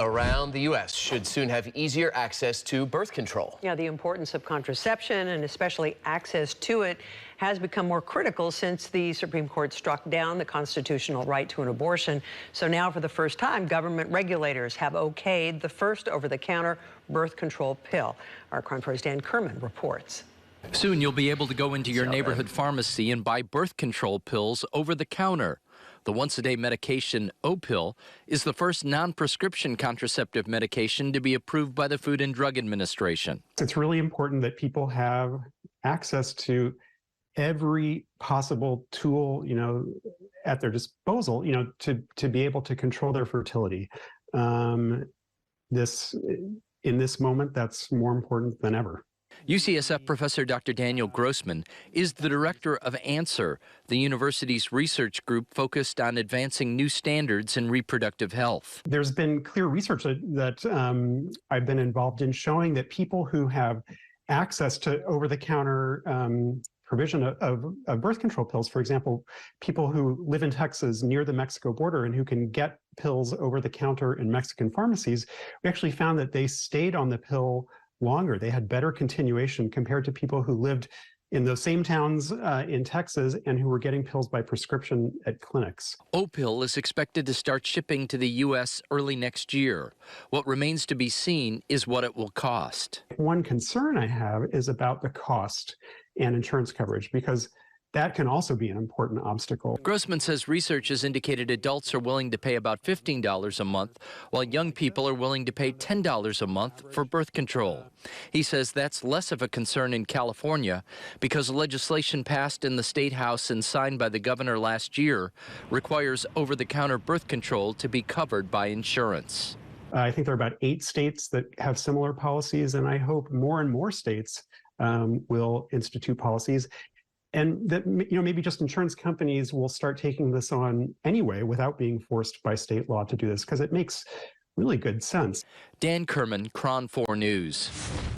around the U.S. should soon have easier access to birth control. Yeah, the importance of contraception and especially access to it has become more critical since the Supreme Court struck down the constitutional right to an abortion. So now, for the first time, government regulators have okayed the first over-the-counter birth control pill. Our Crime Pros' Dan Kerman reports. Soon you'll be able to go into your neighborhood pharmacy and buy birth control pills over the counter. The once-a-day medication, Opill, is the first non-prescription contraceptive medication to be approved by the Food and Drug Administration. It's really important that people have access to every possible tool, at their disposal, to be able to control their fertility. In this moment, that's more important than ever. UCSF professor Dr. Daniel Grossman is the director of ANSWER, the university's research group focused on advancing new standards in reproductive health. There's been clear research that I've been involved in showing that people who have access to over-the-counter provision of birth control pills, for example, people who live in Texas near the Mexico border and who can get pills over the counter in Mexican pharmacies, we actually found that they stayed on the pill longer. They had better continuation compared to people who lived in those same towns in Texas and who were getting pills by prescription at clinics. Opill is expected to start shipping to the U.S. early next year. What remains to be seen is what it will cost. One concern I have is about the cost and insurance coverage, because that can also be an important obstacle. Grossman says research has indicated adults are willing to pay about $15 a month, while young people are willing to pay $10 a month for birth control. He says that's less of a concern in California because legislation passed in the State House and signed by the governor last year requires over-the-counter birth control to be covered by insurance. I think there are about 8 states that have similar policies, and I hope more and more states will institute policies. And that, maybe just insurance companies will start taking this on anyway without being forced by state law to do this, because it makes really good sense. Dan Kerman, KRON 4 News.